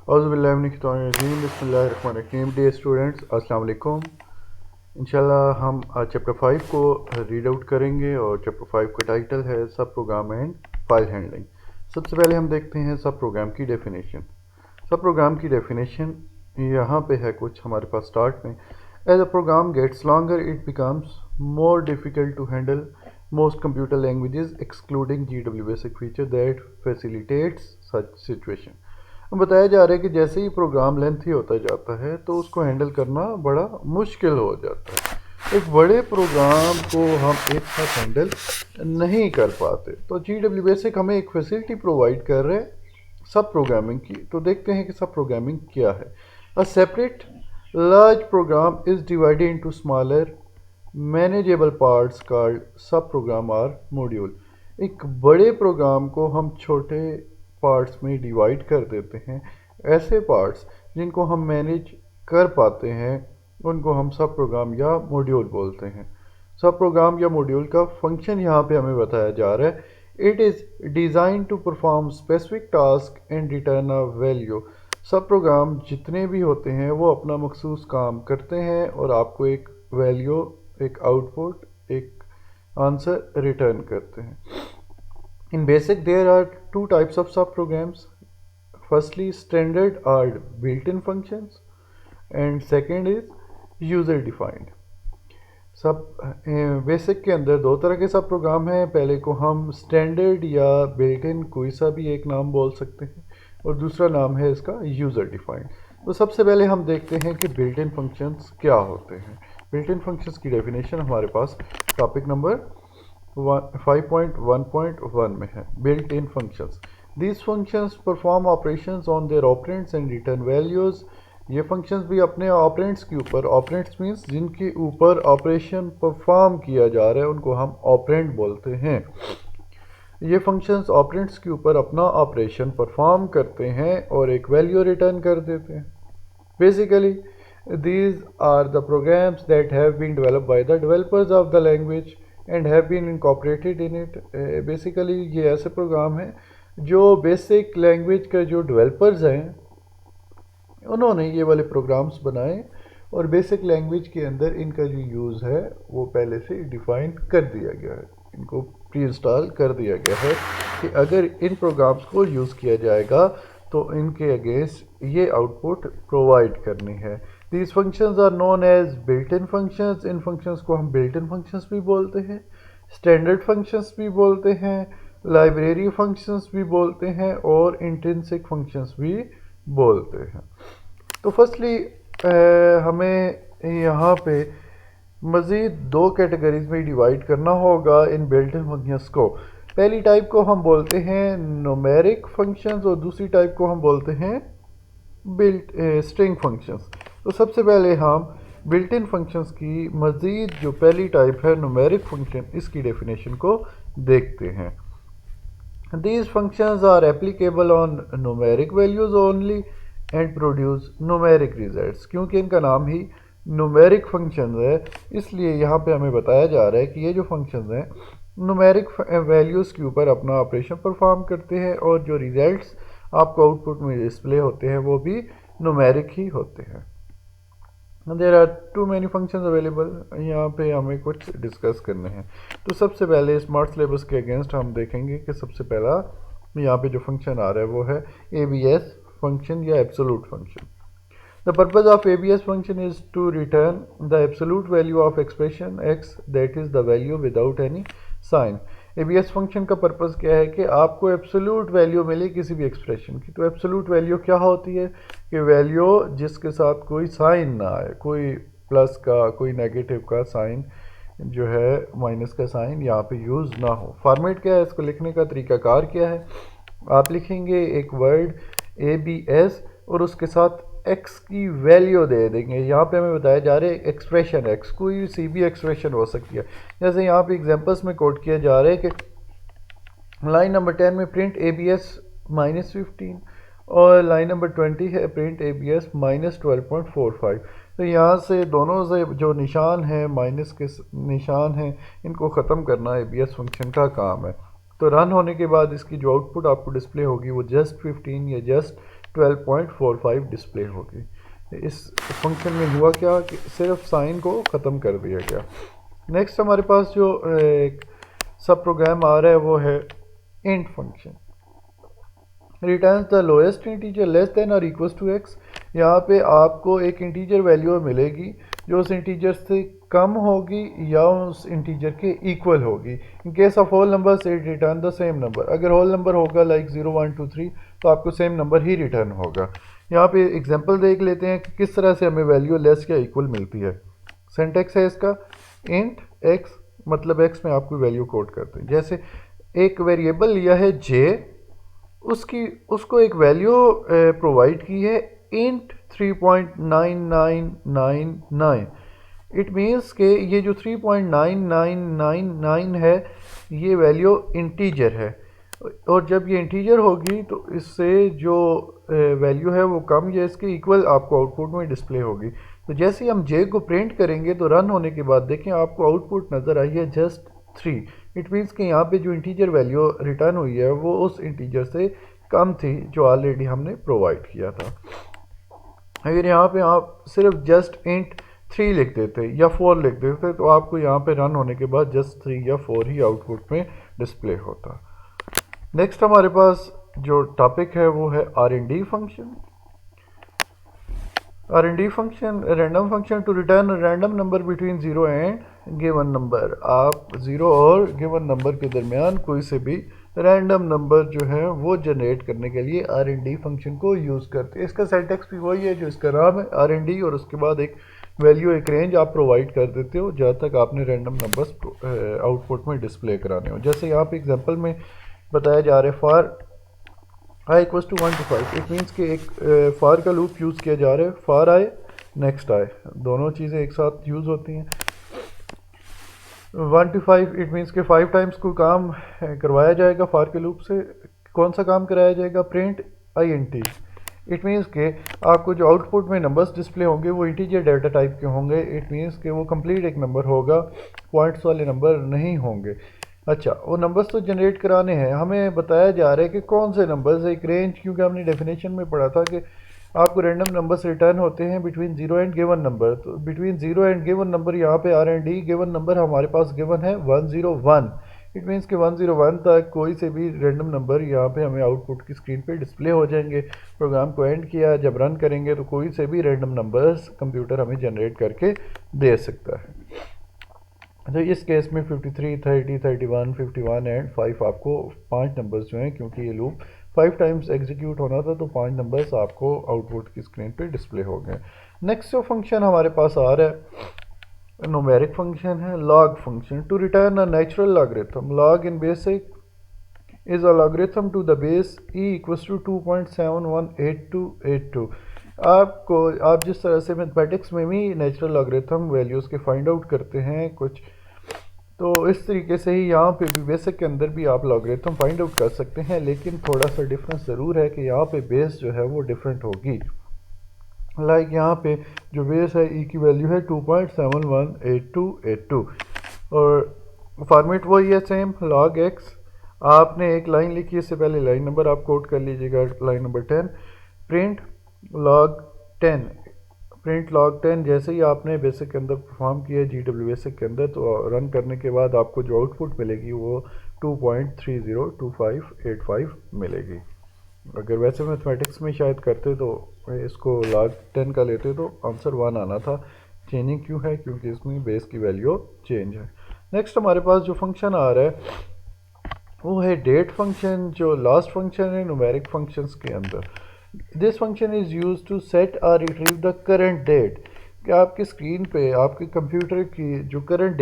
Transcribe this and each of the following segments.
बिस्मिल्लाहिर्रहमानिर्रहीम। Day students, अस्सलाम वालेकुम। इंशाल्लाह हम आज चैप्टर 5 को रीड आउट करेंगे और चैप्टर 5 का टाइटल है सब प्रोग्राम एंड फाइल हैंडलिंग। सबसे पहले हम देखते हैं सब प्रोग्राम की डेफिनेशन। सब प्रोग्राम की डेफिनेशन यहाँ पे है कुछ हमारे पास स्टार्ट में। As a program gets longer it becomes more difficult to handle most computer languages excluding GW basic feature that facilitates such situation. बताया जा रहा है कि जैसे ही प्रोग्राम लेंथी होता जाता है तो उसको हैंडल करना बड़ा मुश्किल हो जाता है। एक बड़े प्रोग्राम को हम एक साथ हैंडल नहीं कर पाते, तो GW बेसिक हमें एक फैसिलिटी प्रोवाइड कर रहे हैं सब प्रोग्रामिंग की। तो देखते हैं कि सब प्रोग्रामिंग क्या है। A separate large program is divided into smaller manageable parts called subprogram और मॉड्यूल। एक बड़े प्रोग्राम को हम छोटे पार्ट्स में डिवाइड कर देते हैं। ऐसे पार्ट्स जिनको हम मैनेज कर पाते हैं उनको हम सब प्रोग्राम या मॉड्यूल बोलते हैं। सब प्रोग्राम या मॉड्यूल का फंक्शन यहाँ पे हमें बताया जा रहा है। It is design to perform specific task and return a value. Subprogram जितने भी होते हैं वो अपना मखसूस काम करते हैं और आपको एक वैल्यू, एक आउटपुट, एक आंसर रिटर्न करते हैं। In basic, there are two types of subprograms. Firstly, standard or built-in functions, and second is user-defined. सब बेसिक के अंदर दो तरह के सब प्रोग्राम हैं। पहले को हम स्टैंडर्ड या बिल्ट इन कोई सा भी एक नाम बोल सकते हैं और दूसरा नाम है इसका यूज़र डिफाइंड। तो सबसे पहले हम देखते हैं कि बिल्ट इन फंक्शंस क्या होते हैं। बिल्ट इन फंक्शंस की डेफिनेशन हमारे पास टॉपिक नंबर 5.1.1 में है। Built in functions, these functions perform operations on their operands and return values. ये फंक्शंस भी अपने ऑपरेंड्स के ऊपर, ऑपरेंड्स मीन्स जिनके ऊपर ऑपरेशन परफॉर्म किया जा रहा है उनको हम ऑपरेंड बोलते हैं। ये फंक्शंस ऑपरेंड्स के ऊपर अपना ऑपरेशन परफॉर्म करते हैं और एक वैल्यू रिटर्न कर देते हैं। Basically these are the programs that have been developed by the developers of the language and have been incorporated in it. Basically ये ऐसे प्रोग्राम हैं जो बेसिक लैंग्वेज का जो डेवलपर्स हैं उन्होंने ये वाले प्रोग्राम्स बनाए और बेसिक लैंग्वेज के अंदर इनका जो यूज़ है वो पहले से डिफ़ाइन कर दिया गया है, इनको प्री इंस्टॉल कर दिया गया है कि अगर इन प्रोग्राम्स को यूज़ किया जाएगा तो इनके अगेंस्ट ये आउटपुट प्रोवाइड करनी है। These functions are known as built-in functions. In functions को हम built-in functions भी बोलते हैं, standard functions भी बोलते हैं, library functions भी बोलते हैं और intrinsic functions भी बोलते हैं। तो फर्स्टली हमें यहाँ पे मज़ीद दो कैटेगरीज में डिवाइड करना होगा इन built-in functions को। पहली टाइप को हम बोलते हैं न्यूमेरिक फंक्शंस और दूसरी टाइप को हम बोलते हैं स्ट्रिंग फंक्शंस। तो सबसे पहले हम बिल्ट इन फंक्शंस की मज़ीद जो पहली टाइप है न्यूमेरिक फंक्शन, इसकी डेफिनेशन को देखते हैं। These functions are applicable on numeric values only and produce numeric results. क्योंकि इनका नाम ही न्यूमेरिक फंक्शंस है इसलिए यहाँ पे हमें बताया जा रहा है कि ये जो फंक्शंस हैं न्यूमेरिक वैल्यूज़ के ऊपर अपना ऑपरेशन परफॉर्म करते हैं और जो रिजल्ट्स आपको आउटपुट में डिस्प्ले होते हैं वो भी न्यूमेरिक ही होते हैं। There are too many functions available, यहाँ पे हमें कुछ डिस्कस करने हैं। तो सबसे पहले स्मार्ट सिलेबस के अगेंस्ट हम देखेंगे कि सबसे पहला यहाँ पे जो फंक्शन आ रहा है वो है ABS फंक्शन या absolute function. The purpose of ABS function is to return the absolute value of expression x, that is the value without any sign. ABS function का पर्पज़ क्या है कि आपको एब्सोल्यूट वैल्यू मिले किसी भी एक्सप्रेशन की। तो एब्सोल्यूट वैल्यू क्या होती है कि वैल्यू जिसके साथ कोई साइन ना आए, कोई प्लस का, कोई नेगेटिव का साइन जो है, माइनस का साइन यहाँ पे यूज़ ना हो। फॉर्मेट क्या है, इसको लिखने का तरीक़ाकार क्या है, आप लिखेंगे एक वर्ड ABS और उसके साथ x की वैल्यू दे देंगे। यहाँ पे हमें बताया जा रहा है एक्सप्रेशन x, कोई सी भी एक्सप्रेशन हो सकती है। जैसे यहाँ पे एग्जांपल्स में कोट किया जा रहा है कि लाइन नंबर 10 में प्रिंट ABS -15 और लाइन नंबर 20 है प्रिंट ABS -12.45। तो यहाँ से दोनों से जो निशान है, माइनस के निशान हैं, इनको ख़त्म करना ABS फंक्शन का काम है। तो रन होने के बाद इसकी जो आउटपुट आपको डिस्प्ले होगी वो जस्ट 15 या जस्ट 12.45 डिस्प्ले होगी। इस फंक्शन में हुआ क्या कि सिर्फ साइन को ख़त्म कर दिया गया। नेक्स्ट हमारे पास जो एक सब प्रोग्राम आ रहा है वो है int function. Return the lowest integer less than और इक्वल टू एक्स। यहाँ पे आपको एक इंटीजर वैल्यू मिलेगी जो उस इंटीजर से कम होगी या उस इंटीजर के इक्वल होगी। In case of whole number से रिटर्न द सेम नंबर। अगर होल नंबर होगा लाइक 0 1 2 3 तो आपको सेम नंबर ही रिटर्न होगा। यहाँ पे एग्जांपल देख लेते हैं कि किस तरह से हमें वैल्यू लेस या इक्वल मिलती है। सिंटैक्स है इसका इंट एक्स, मतलब एक्स में आपको वैल्यू कोड करते हैं। जैसे एक वेरिएबल लिया है जे, उसको एक वैल्यू प्रोवाइड की है इंट 3.9999। इट मीन्स कि ये जो 3.9999 है ये वैल्यू इंटीजर है, और जब ये इंटीजर होगी तो इससे जो वैल्यू है वो कम या इसके इक्वल आपको आउटपुट में डिस्प्ले होगी। तो जैसे ही हम जे को प्रिंट करेंगे तो रन होने के बाद देखें आपको आउटपुट नज़र आई है जस्ट 3। इट मीन्स कि यहाँ पे जो इंटीजर वैल्यू रिटर्न हुई है वो उस इंटीजर से कम थी जो ऑलरेडी हमने प्रोवाइड किया था। अगर यहाँ पे आप सिर्फ जस्ट इंट 3 लिख देते या 4 लिख देते तो आपको यहाँ पे रन होने के बाद जस्ट 3 या 4 ही आउटपुट में डिस्प्ले होता। नेक्स्ट हमारे पास जो टॉपिक है वो है R&D function. R&D function random function to return random number between 0 and given number. आप 0 और गिवन नंबर के दरमियान कोई से भी रैंडम नंबर जो है वो जनरेट करने के लिए R&D फंक्शन को यूज़ करते हैं। इसका सिंटैक्स भी वही है जो इसका नाम है R&D, और उसके बाद एक वैल्यू एक रेंज आप प्रोवाइड कर देते हो जहाँ तक आपने रैंडम नंबर्स आउटपुट में डिस्प्ले कराने हो। जैसे यहाँ पे एग्जांपल में बताया जा रहा है for i equals to 1 to 5। It means कि एक फॉर का लूप यूज़ किया जा रहा है, फॉर i नेक्स्ट i, दोनों चीज़ें एक साथ यूज़ होती हैं। 1 to 5 इट मीन्स कि 5 टाइम्स कोई काम करवाया जाएगा फॉर के लूप से। कौन सा काम कराया जाएगा? Print int। इट मीन्स कि आपको जो आउटपुट में नंबर्स डिस्प्ले होंगे वो इंटीजर डाटा टाइप के होंगे। इट मीन्स कि वो कंप्लीट एक नंबर होगा, पॉइंट्स वाले नंबर नहीं होंगे। अच्छा, वो नंबर्स तो जनरेट कराने हैं, हमें बताया जा रहा है कि कौन से नंबर्स, एक रेंज, क्योंकि हमने डेफिनेशन में पढ़ा था कि आपको रैंडम नंबर्स रिटर्न होते हैं बिटवीन 0 एंड गिवन नंबर। तो बिटवीन 0 एंड गिवन नंबर यहाँ पे R&D गिवन नंबर हमारे पास गिवन है 101। इट मीन्स कि 101 तक कोई से भी रैंडम नंबर यहाँ पे हमें आउटपुट की स्क्रीन पे डिस्प्ले हो जाएंगे। प्रोग्राम को एंड किया, जब रन करेंगे तो कोई से भी रैंडम नंबर्स कंप्यूटर हमें जनरेट करके दे सकता है। तो इस केस में 53, 30, 31, 51 एंड 5 आपको 5 नंबर्स जो हैं, क्योंकि ये लूप 5 टाइम्स एग्जीक्यूट होना था तो 5 नंबर्स आपको आउटपुट की स्क्रीन पे डिस्प्ले हो गए। नेक्स्ट जो फंक्शन हमारे पास आ रहा है न्यूमेरिक फंक्शन है log function to return a natural logarithm. Log in basic is a logarithm to the base e equals to 2.718282। आप जिस तरह से मैथमेटिक्स में भी नेचुरल लॉगरिथम वैल्यूज़ के फाइंड आउट करते हैं कुछ, तो इस तरीके से ही यहाँ पे भी बेसिक के अंदर भी आप लॉगरिथम फाइंड आउट कर सकते हैं, लेकिन थोड़ा सा डिफरेंस ज़रूर है कि यहाँ पे बेस जो है वो डिफरेंट होगी। लाइक यहाँ पे जो बेस है ई की वैल्यू है 2.718282 और फॉर्मेट वही है सेम लॉग एक्स। आपने एक लाइन लिखी, इससे पहले लाइन नंबर आप कोड कर लीजिएगा, line number 10 print log 10। Print log 10 जैसे ही आपने बेसिक के अंदर परफॉर्म किया GW बेसिक के अंदर, तो रन करने के बाद आपको जो आउटपुट मिलेगी वो 2.302585 मिलेगी। अगर वैसे मैथमेटिक्स में शायद करते तो इसको लॉग 10 का लेते तो आंसर 1 आना था। चेंजिंग क्यों है? क्योंकि इसमें बेस की वैल्यू चेंज है। नेक्स्ट हमारे पास जो फंक्शन आ रहा है वो है डेट फंक्शन, जो लास्ट फंक्शन है न्यूमेरिक फंक्शंस के अंदर। This function is use to set और रिट्रीव द करंट डेट। कि आपकी स्क्रीन पे आपके कंप्यूटर की जो करंट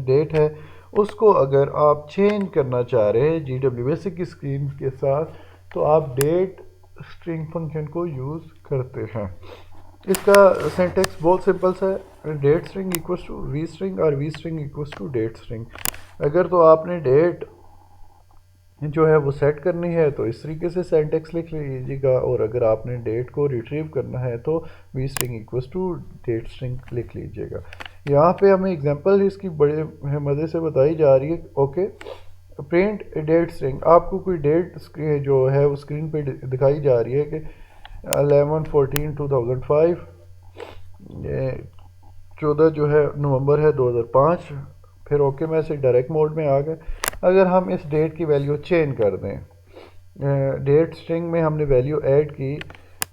डेट है उसको अगर आप चेंज करना चाह रहे हैं GW बेसिक की स्क्रीन के साथ, तो आप डेट स्ट्रिंग फंक्शन को यूज़ करते हैं। इसका सिंटैक्स बहुत सिंपल सा है, date string equals to V string और V string equals to date string. अगर तो आपने डेट जो है वो सेट करनी है तो इस तरीके से सिंटैक्स लिख लीजिएगा, और अगर आपने डेट को रिट्रीव करना है तो V string equals to date string लिख लीजिएगा। यहाँ पे हमें एग्जांपल इसकी बड़े मज़े से बताई जा रही है। ओके, प्रिंट डेट स्ट्रिंग, आपको कोई डेट जो है वो स्क्रीन पे दिखाई जा रही है कि 11/14/2005, 14 जो है नवंबर है 2005। फिर ओके में से डायरेक्ट मोड में आ गए। अगर हम इस डेट की वैल्यू चेंज कर दें, डेट स्ट्रिंग में हमने वैल्यू ऐड की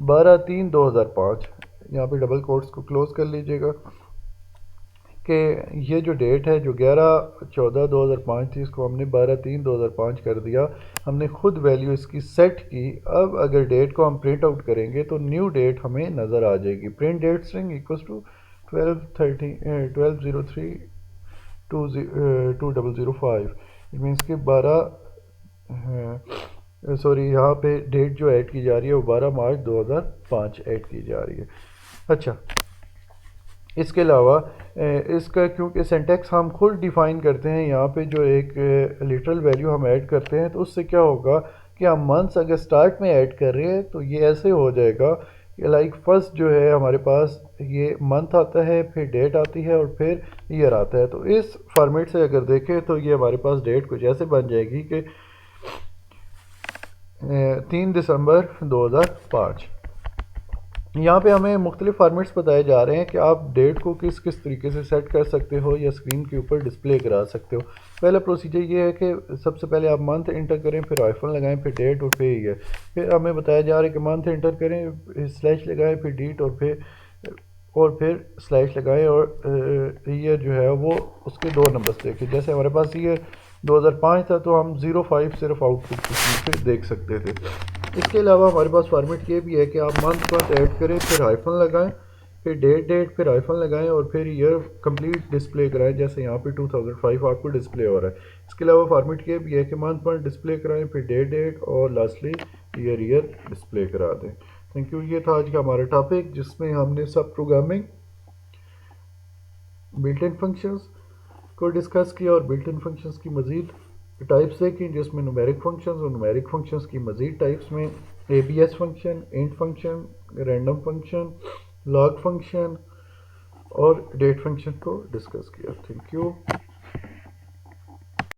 12/3/2005, यहाँ पे डबल कोट्स को क्लोज कर लीजिएगा कि ये जो डेट है जो 11/14/2005 थी, इसको हमने 12/3/2005 कर दिया। हमने खुद वैल्यू इसकी सेट की। अब अगर डेट को हम प्रिंट आउट करेंगे तो न्यू डेट हमें नज़र आ जाएगी। Print date string equals to 12/005। It means कि 12 सॉरी यहाँ पे डेट जो ऐड की जा रही है वो 12 मार्च 2005 ऐड की जा रही है। अच्छा, इसके अलावा इसका क्योंकि सिंटैक्स हम खुद डिफ़ाइन करते हैं, यहाँ पे जो एक लिटरल वैल्यू हम ऐड करते हैं तो उससे क्या होगा कि हम मंथ्स अगर स्टार्ट में ऐड कर रहे हैं तो ये ऐसे हो जाएगा कि लाइक फर्स्ट जो है हमारे पास ये मंथ आता है, फिर डेट आती है और फिर ईयर आता है। तो इस फॉर्मेट से अगर देखें तो ये हमारे पास डेट कुछ ऐसे बन जाएगी कि 3 दिसंबर 2005। यहाँ पे हमें मुख्तलिफ फार्मेट्स बताए जा रहे हैं कि आप डेट को किस किस तरीके से सेट कर सकते हो या स्क्रीन के ऊपर डिस्प्ले करा सकते हो। पहला प्रोसीजर ये है कि सबसे पहले आप मंथ इंटर करें, फिर आईफन लगाएं, फिर डेट और फिर ईयर। फिर हमें बताया जा रहा है कि मंथ इंटर करें, स्लैश लगाएं, फिर डेट और फिर स्लैश लगाएं और ईयर जो है वो उसके 2 नंबर्स देखें। जैसे हमारे पास ईयर 2005 था तो हम 05 सिर्फ आउटपुट पे देख सकते थे। इसके अलावा हमारे पास फॉर्मेट ये भी है कि आप मंथ ऐड करें, फिर हाइफन लगाएं, फिर डेट फिर हाइफन लगाएं और फिर ईयर कंप्लीट डिस्प्ले कराएं। जैसे यहाँ पे 2005 आपको डिस्प्ले हो रहा है। इसके अलावा फॉर्मेट ये भी है कि मंथ डिस्प्ले कराएं, फिर डेट और लास्टली ईयर डिस्प्ले करा दें। Thank you. ये था आज का हमारा टॉपिक जिसमें हमने सब प्रोग्रामिंग बिल्ट इन फंक्शंस को डिस्कस किया और बिल्ट इन फंक्शंस की मज़ीद टाइप्स देखी, जिसमें न्यूमेरिक फंक्शंस और न्यूमेरिक फंक्शंस की मज़ीद टाइप्स में ABS function, int function, random function, log function और डेट फंक्शन को डिस्कस किया। Thank you.